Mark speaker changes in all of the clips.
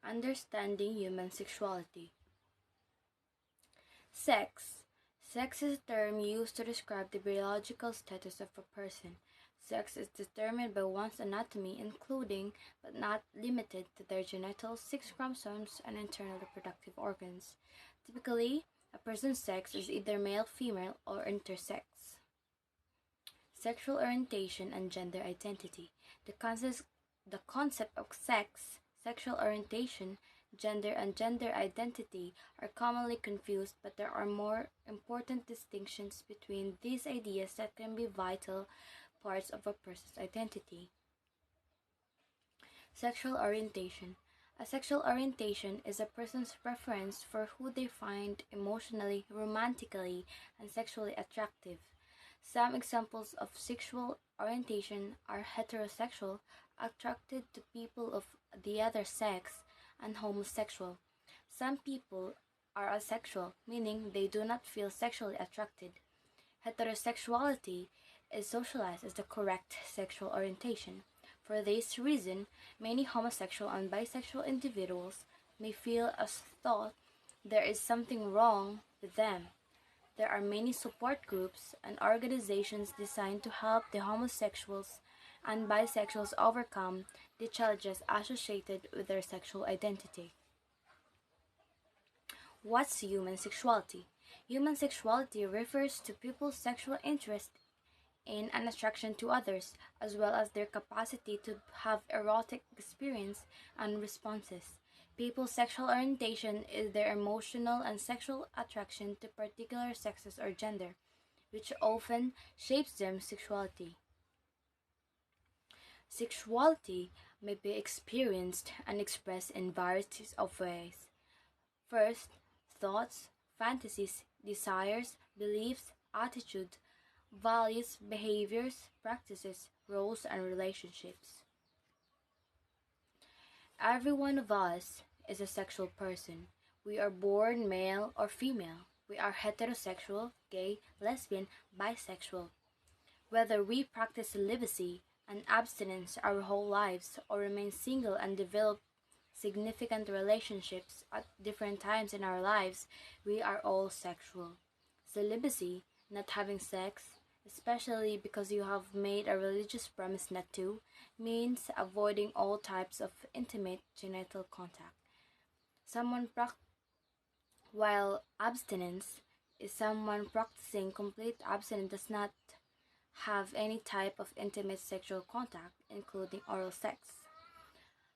Speaker 1: Understanding human sexuality. Sex. Sex is a term used to describe the biological status of a person. Sex is determined by one's anatomy, including, but not limited to, their genitals, sex chromosomes, and internal reproductive organs. Typically, a person's sex is either male, female, or intersex. Sexual orientation and gender identity. The concept of sex, sexual orientation, gender, and gender identity are commonly confused, but there are more important distinctions between these ideas that can be vital parts of a person's identity. Sexual orientation. A sexual orientation is a person's preference for who they find emotionally, romantically, and sexually attractive. Some examples of sexual orientation are heterosexual, attracted to people of the other sex, and homosexual. Some people are asexual, meaning they do not feel sexually attracted. Heterosexuality is socialized as the correct sexual orientation. For this reason, many homosexual and bisexual individuals may feel as though there is something wrong with them. There are many support groups and organizations designed to help the homosexuals and bisexuals overcome the challenges associated with their sexual identity. What's human sexuality? Human sexuality refers to people's sexual interest in and attraction to others, as well as their capacity to have erotic experience and responses. People's sexual orientation is their emotional and sexual attraction to particular sexes or gender, which often shapes their sexuality. Sexuality may be experienced and expressed in varieties of ways. First, thoughts, fantasies, desires, beliefs, attitude, values, behaviors, practices, roles, and relationships. Every one of us is a sexual person. We are born male or female. We are heterosexual, gay, lesbian, bisexual. Whether we practice celibacy and abstinence our whole lives or remain single and develop significant relationships at different times in our lives, we are all sexual. Celibacy, not having sex, especially because you have made a religious promise not to, means avoiding all types of intimate genital contact. Someone while abstinence is someone practicing complete abstinence does not have any type of intimate sexual contact, including oral sex.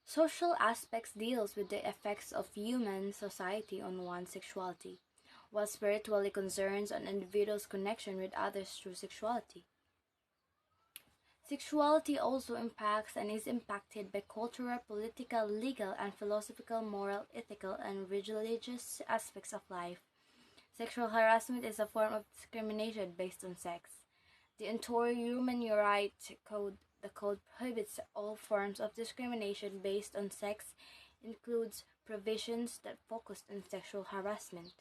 Speaker 1: Social aspects deals with the effects of human society on one's sexuality, while spiritually concerns an individual's connection with others through sexuality. Sexuality also impacts and is impacted by cultural, political, legal, and philosophical, moral, ethical, and religious aspects of life. Sexual harassment is a form of discrimination based on sex. The Ontario Human Rights Code, the code prohibits all forms of discrimination based on sex, includes provisions that focus on sexual harassment.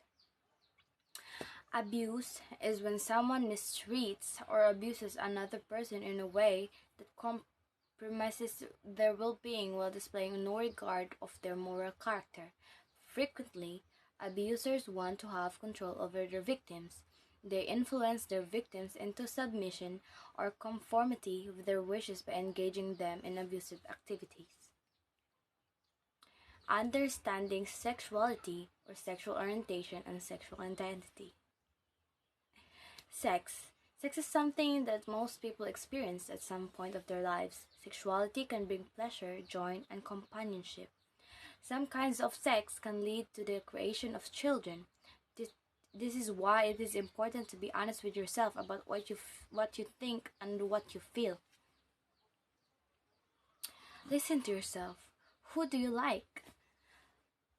Speaker 1: Abuse is when someone mistreats or abuses another person in a way that compromises their well-being while displaying no regard of their moral character. Frequently, abusers want to have control over their victims. They influence their victims into submission or conformity with their wishes by engaging them in abusive activities. Understanding sexuality or sexual orientation and sexual identity. Sex. Sex is something that most people experience at some point of their lives. Sexuality can bring pleasure, joy, and companionship. Some kinds of sex can lead to the creation of children. This is why it is important to be honest with yourself about what you think and what you feel. Listen to yourself. Who do you like?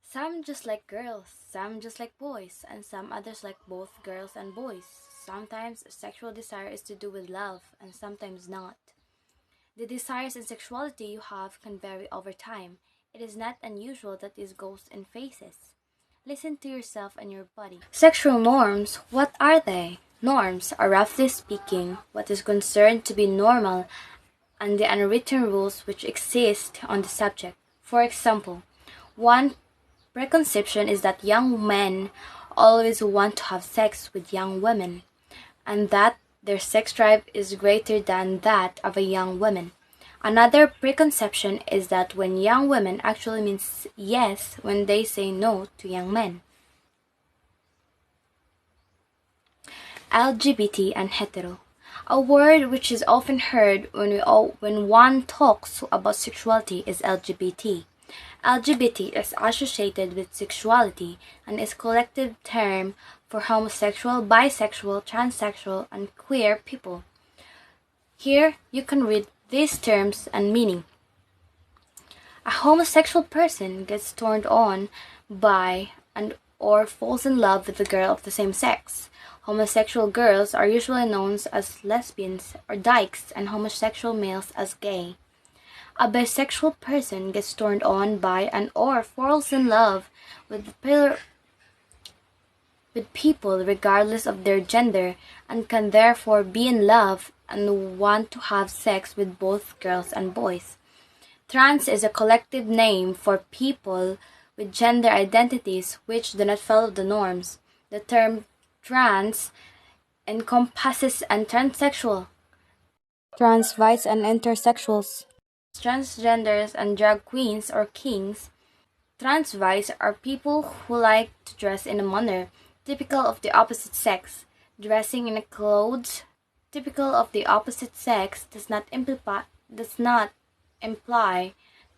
Speaker 1: Some just like girls, some just like boys, and some others like both girls and boys. Sometimes sexual desire is to do with love, and sometimes not. The desires and sexuality you have can vary over time. It is not unusual that this goes in phases. Listen to yourself and your body. Sexual norms, what are they? Norms are, roughly speaking, what is considered to be normal and the unwritten rules which exist on the subject. For example, One preconception is that young men always want to have sex with young women, and that their sex drive is greater than that of a young woman. Another preconception is that when young women actually means yes when they say no to young men. LGBT and hetero. A word which is often heard when one talks about sexuality is LGBT. LGBT is associated with sexuality and is a collective term for homosexual, bisexual, transsexual, and queer people. Here you can read these terms and meaning. A homosexual person gets turned on by and or falls in love with a girl of the same sex. Homosexual girls are usually known as lesbians or dykes and homosexual males as gay. A bisexual person gets turned on by and or falls in love with people regardless of their gender and can therefore be in love and want to have sex with both girls and boys. Trans is a collective name for people with gender identities which do not follow the norms. The term trans encompasses and transsexual, transvestites and intersexuals, transgenders and drag queens or kings. Transvestites are people who like to dress in a manner typical of the opposite sex. Dressing in clothes typical of the opposite sex does not imply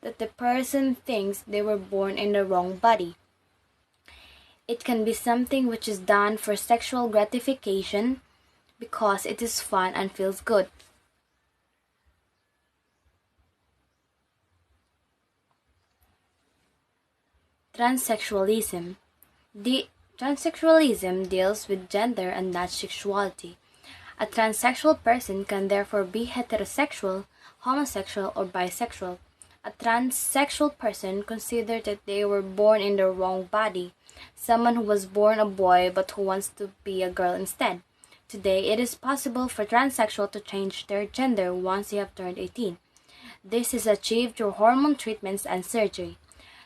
Speaker 1: that the person thinks they were born in the wrong body. It can be something which is done for sexual gratification because it is fun and feels good. Transsexualism. Transsexualism deals with gender and not sexuality. A transsexual person can therefore be heterosexual, homosexual, or bisexual. A transsexual person considers that they were born in the wrong body, someone who was born a boy but who wants to be a girl instead. Today, it is possible for transsexual to change their gender once they have turned 18. This is achieved through hormone treatments and surgery.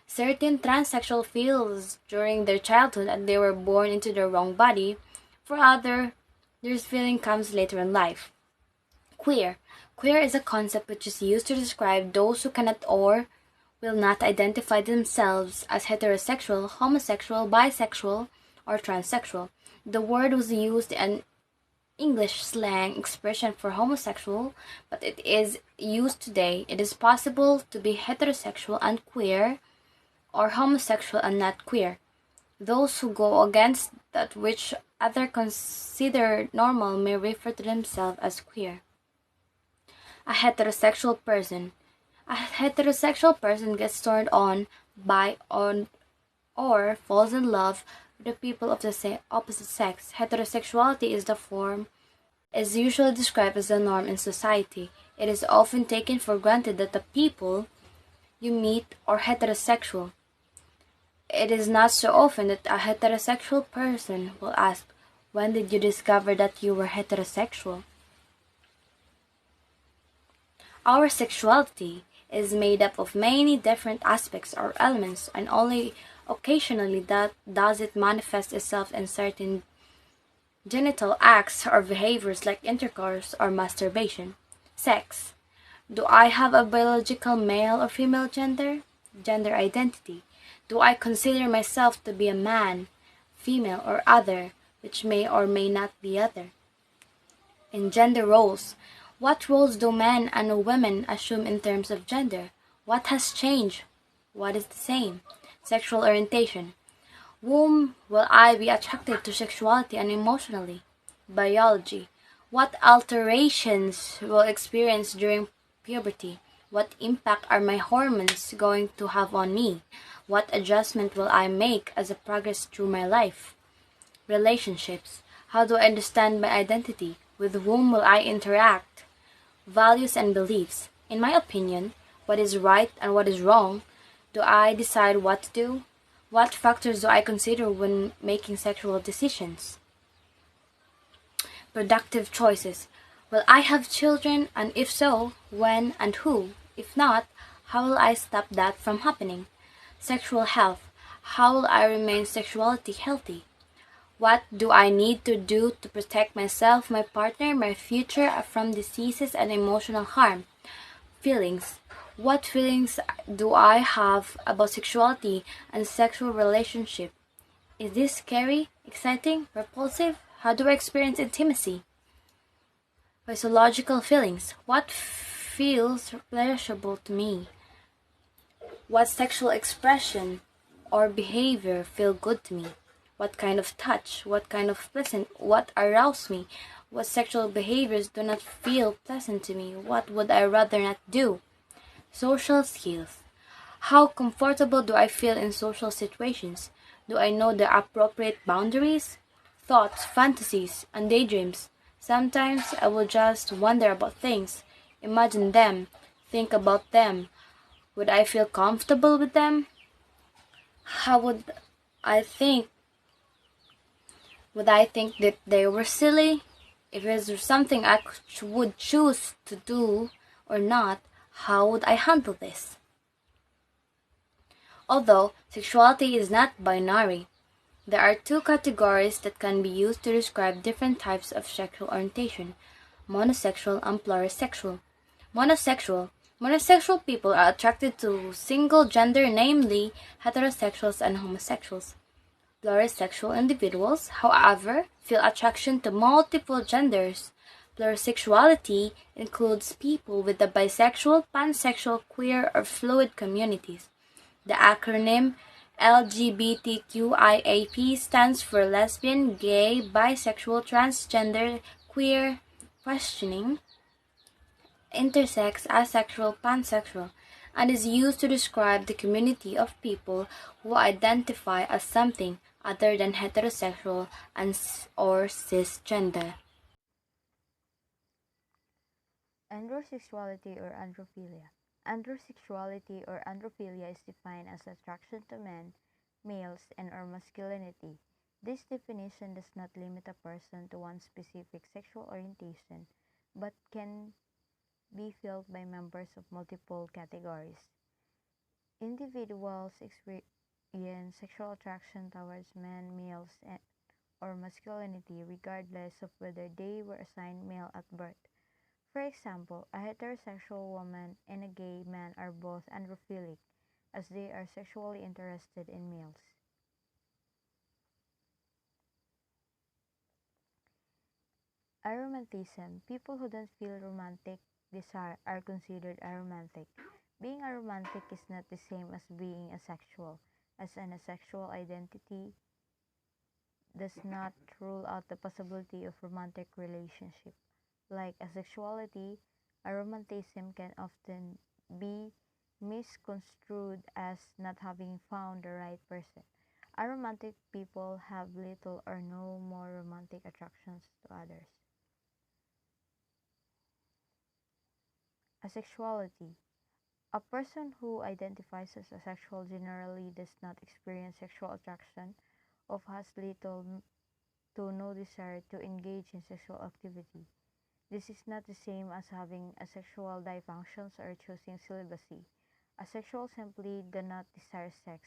Speaker 1: Certain transsexual feels during their childhood that they were born into the wrong body. For others, this feeling comes later in life. Queer. Queer is a concept which is used to describe those who cannot or will not identify themselves as heterosexual, homosexual, bisexual, or transsexual. The word was used in English slang expression for homosexual, but it is used today. It is possible to be heterosexual and queer, or homosexual and not queer. Those who go against that which others consider normal may refer to themselves as queer. A heterosexual person. A heterosexual person gets turned on by or falls in love with the people of the opposite sex. Heterosexuality is usually described as the norm in society. It is often taken for granted that the people you meet are heterosexual. It is not so often that a heterosexual person will ask, "When did you discover that you were heterosexual?" Our sexuality is made up of many different aspects or elements, and only occasionally does it manifest itself in certain genital acts or behaviors like intercourse or masturbation. Sex. Do I have a biological male or female gender? Gender identity. Do I consider myself to be a man, female, or other, which may or may not be other? In gender roles, what roles do men and women assume in terms of gender? What has changed? What is the same? Sexual orientation. Whom will I be attracted to sexuality and emotionally? Biology. What alterations will I experience during puberty? What impact are my hormones going to have on me? What adjustment will I make as I progress through my life? Relationships. How do I understand my identity? With whom will I interact? Values and beliefs. In my opinion, what is right and what is wrong? Do I decide what to do? What factors do I consider when making sexual decisions? Productive choices. Will I have children, and if so, when and who? If not, how will I stop that from happening? Sexual health. How will I remain sexuality healthy? What do I need to do to protect myself, my partner, my future from diseases and emotional harm? Feelings. What feelings do I have about sexuality and sexual relationship? Is this scary, exciting, repulsive? How do I experience intimacy? Physiological feelings. What feels pleasurable to me? What sexual expression or behavior feel good to me? What kind of touch? What kind of pleasant? What arouse me? What sexual behaviors do not feel pleasant to me? What would I rather not do? Social skills. How comfortable do I feel in social situations? Do I know the appropriate boundaries? Thoughts, fantasies, and daydreams. Sometimes I will just wonder about things, imagine them, think about them. Would I feel comfortable with them? How I think? Would I think that they were silly? If it was something I would choose to do or not, how would I handle this? Although sexuality is not binary, there are two categories that can be used to describe different types of sexual orientation: monosexual and plurisexual. Monosexual. Monosexual people are attracted to single gender, namely heterosexuals and homosexuals. Plurisexual individuals, however, feel attraction to multiple genders. Plurisexuality includes people with the bisexual, pansexual, queer, or fluid communities. The acronym LGBTQIAP stands for lesbian, gay, bisexual, transgender, queer, questioning, intersex, asexual, pansexual, and is used to describe the community of people who identify as something other than heterosexual and or cisgender.
Speaker 2: Androsexuality or androphilia. Androsexuality or androphilia is defined as attraction to men, males, and or masculinity. This definition does not limit a person to one specific sexual orientation, but can be filled by members of multiple categories. Individuals experience sexual attraction towards men, males, or masculinity regardless of whether they were assigned male at birth. For example, a heterosexual woman and a gay man are both androphilic, as they are sexually interested in males. Aromanticism. People who don't feel romantic desire are considered aromantic. Being aromantic is not the same as being asexual, as an asexual identity does not rule out the possibility of romantic relationship. Like asexuality, aromanticism can often be misconstrued as not having found the right person. Aromantic people have little or no more romantic attractions to others. Asexuality. A person who identifies as asexual generally does not experience sexual attraction or has little to no desire to engage in sexual activity. This is not the same as having asexual dysfunctions or choosing celibacy. Asexuals simply do not desire sex.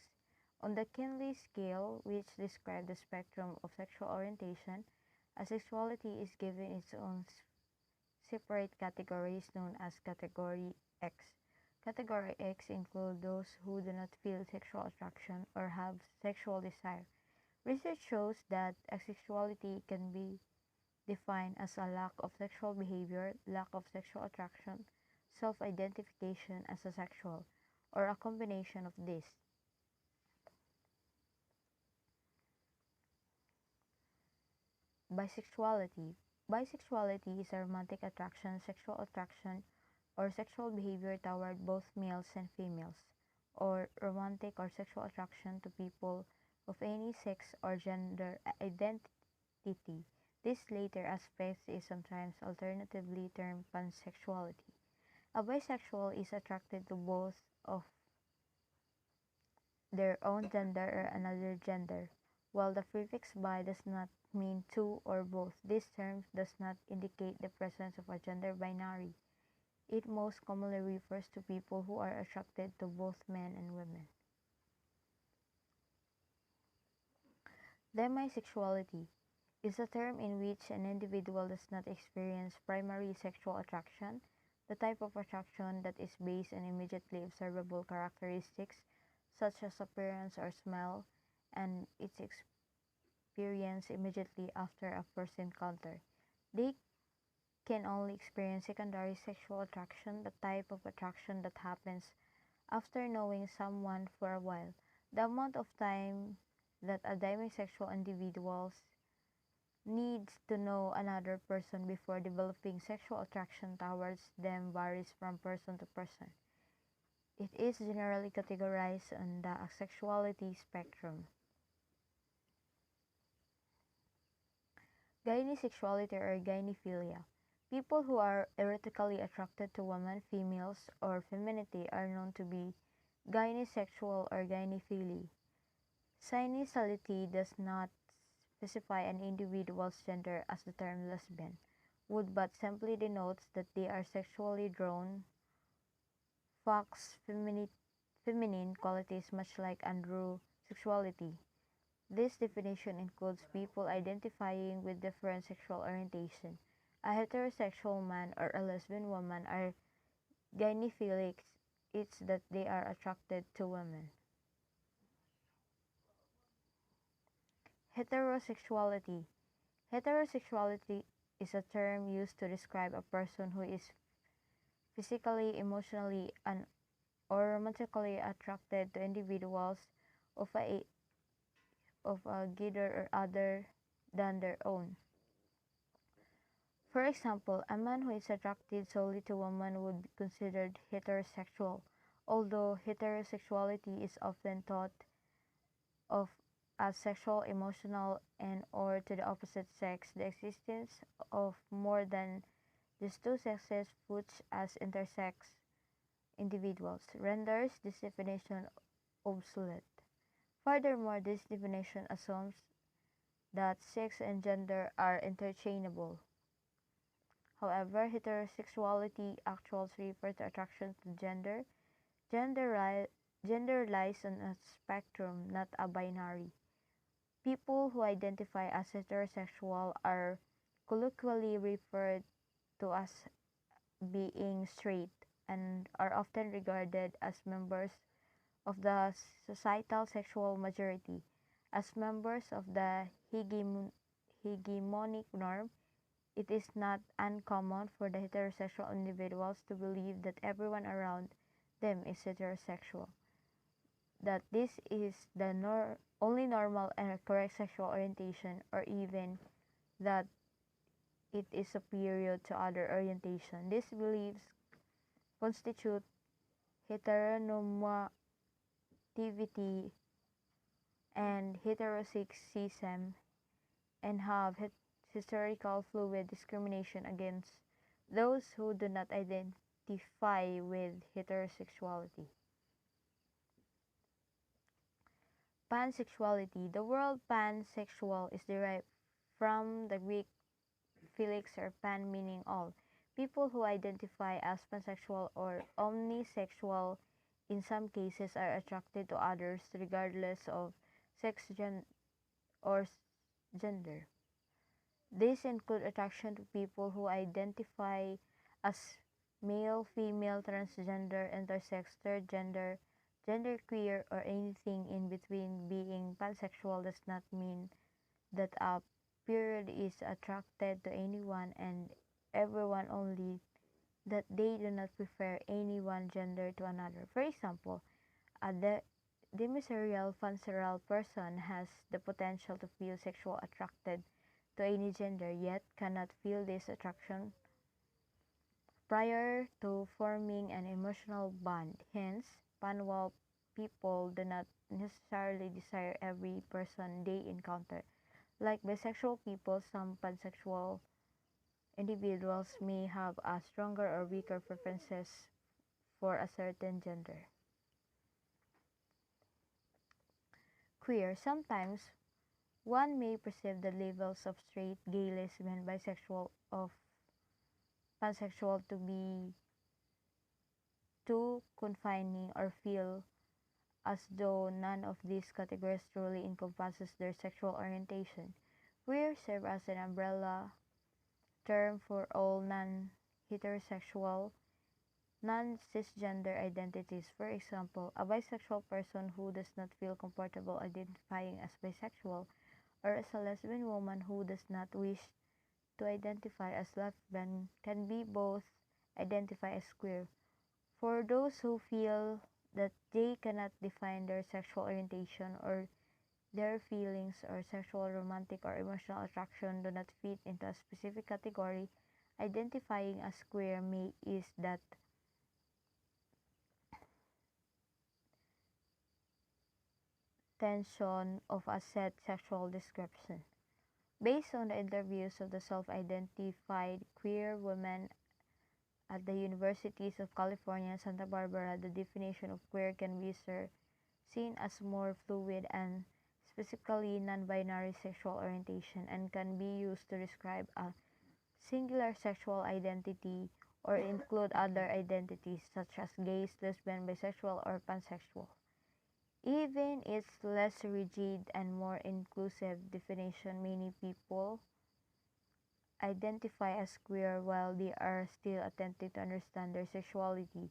Speaker 2: On the Kinsey scale, which describes the spectrum of sexual orientation, asexuality is given its own separate categories known as Category X. Category X include those who do not feel sexual attraction or have sexual desire. Research shows that asexuality can be defined as a lack of sexual behavior, lack of sexual attraction, self-identification as asexual, or a combination of these. Bisexuality. Bisexuality is a romantic attraction, sexual attraction, or sexual behavior toward both males and females, or romantic or sexual attraction to people of any sex or gender identity. This later aspect is sometimes alternatively termed pansexuality. A bisexual is attracted to both of their own gender or another gender. While the prefix bi does not mean two or both, this term does not indicate the presence of a gender binary. It most commonly refers to people who are attracted to both men and women. Demisexuality is a term in which an individual does not experience primary sexual attraction, the type of attraction that is based on immediately observable characteristics such as appearance or smell, and its experience immediately after a first encounter. They can only experience secondary sexual attraction, the type of attraction that happens after knowing someone for a while. The amount of time that a demisexual individual needs to know another person before developing sexual attraction towards them varies from person to person. It is generally categorized on the sexuality spectrum. Gynecosexuality or gynephilia. People who are erotically attracted to women, females, or femininity are known to be gynecosexual or gynephili. Sexuality does not specify an individual's gender, as the term lesbian would, but simply denotes that they are sexually drawn fox feminine qualities, much like androsexuality. This definition includes people identifying with different sexual orientation. A heterosexual man or a lesbian woman are gynephilic. It's that they are attracted to women. Heterosexuality. Heterosexuality is a term used to describe a person who is physically, emotionally, and or romantically attracted to individuals of a gender or other than their own. For example, a man who is attracted solely to women would be considered heterosexual, although heterosexuality is often thought of as sexual, emotional, and or to the opposite sex. The existence of more than just two sexes, puts as intersex individuals, renders this definition obsolete. Furthermore, this definition assumes that sex and gender are interchangeable. However, heterosexuality actually refers to attraction to gender. Gender lies on a spectrum, not a binary. People who identify as heterosexual are colloquially referred to as being straight and are often regarded as members of the societal sexual majority. As members of the hegemonic norm, it is not uncommon for the heterosexual individuals to believe that everyone around them is heterosexual, that this is the only normal and correct sexual orientation, or even that it is superior to other orientation. These beliefs constitute heteronormativity and heterosexism and have historical fluid discrimination against those who do not identify with heterosexuality. Pansexuality. The word pansexual is derived from the Greek Felix or pan, meaning all. People who identify as pansexual or omnisexual in some cases are attracted to others regardless of sex or gender. These include attraction to people who identify as male, female, transgender, intersex, third gender, genderqueer, or anything in between. Being pansexual does not mean that a period is attracted to anyone and everyone, only that they do not prefer any one gender to another. For example, a demisexual pansexual person has the potential to feel sexual attracted to any gender, yet cannot feel this attraction prior to forming an emotional bond. Hence, pansexual people do not necessarily desire every person they encounter. Like bisexual people, some pansexual individuals may have a stronger or weaker preferences for a certain gender. Queer. Sometimes one may perceive the levels of straight, gay, lesbian, bisexual, of pansexual to be too confining or feel as though none of these categories truly encompasses their sexual orientation. Queer serve as an umbrella term for all non-heterosexual, non-cisgender identities. For example, a bisexual person who does not feel comfortable identifying as bisexual, or as a lesbian woman who does not wish to identify as lesbian can be both identify as queer. For those who feel that they cannot define their sexual orientation or their feelings or sexual, romantic, or emotional attraction do not fit into a specific category, identifying as queer may is that tension of a set sexual description. Based on the interviews of the self-identified queer women at the Universities of California and Santa Barbara, the definition of queer can be seen as more fluid and specifically non-binary sexual orientation and can be used to describe a singular sexual identity or include other identities such as gay, lesbian, bisexual, or pansexual. Even its less rigid and more inclusive definition, many people identify as queer while they are still attempting to understand their sexuality,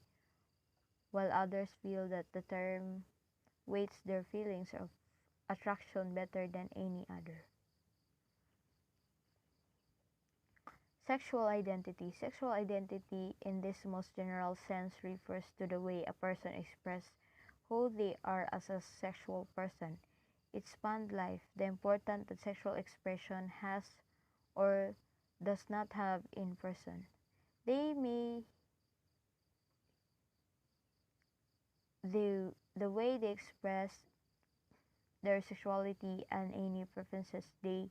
Speaker 2: while others feel that the term weights their feelings of attraction better than any other. Sexual identity. Sexual identity, in this most general sense, refers to the way a person expresses who they are as a sexual person. It spans life, the importance that sexual expression has or does not have in person. They may the way they express their sexuality and any preferences they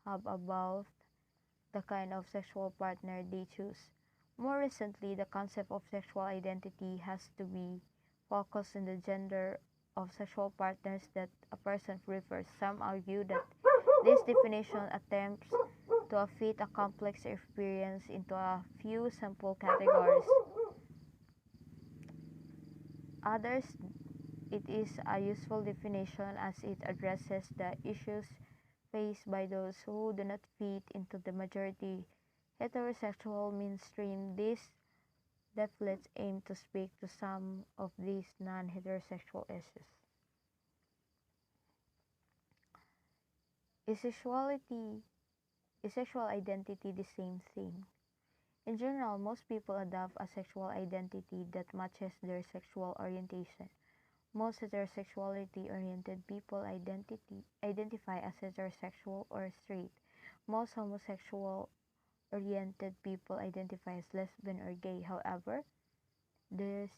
Speaker 2: have about the kind of sexual partner they choose. More recently, the concept of sexual identity has to be focused on the gender of sexual partners that a person prefers. Some argue that this definition attempts to fit a complex experience into a few simple categories. Others, it is a useful definition as it addresses the issues faced by those who do not fit into the majority heterosexual mainstream. These leaflets aim to speak to some of these non-heterosexual issues. Is sexuality is sexual identity the same thing? In general, most people adopt a sexual identity that matches their sexual orientation. Most heterosexuality-oriented people identify as heterosexual or straight. Most homosexual-oriented people identify as lesbian or gay. However, there's,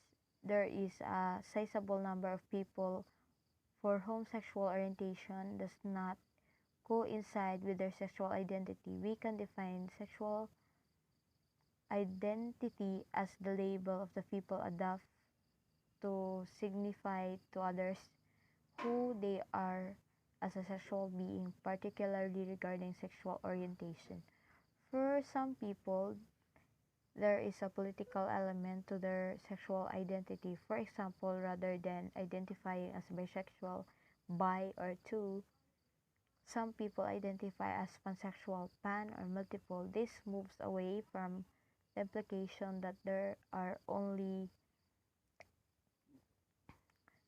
Speaker 2: there is a sizable number of people for whom sexual orientation does not coincide with their sexual identity. We can define sexual identity as the label of the people adopt to signify to others who they are as a sexual being, particularly regarding sexual orientation. For some people, there is a political element to their sexual identity. For example, rather than identifying as bisexual, bi, or two, some people identify as pansexual, pan, or multiple. This moves away from the implication that there are only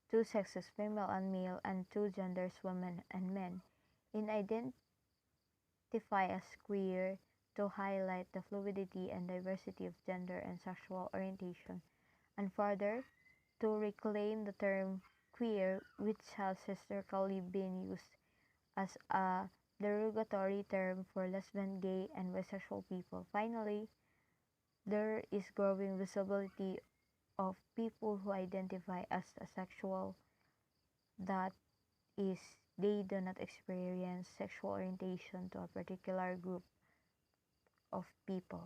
Speaker 2: two sexes, female and male, and two genders, women and men. In identify as queer to highlight the fluidity and diversity of gender and sexual orientation, and further, to reclaim the term queer, which has historically been used as a derogatory term for lesbian, gay, and bisexual people. Finally, there is growing visibility of people who identify as asexual, that is, they do not experience sexual orientation to a particular group of people.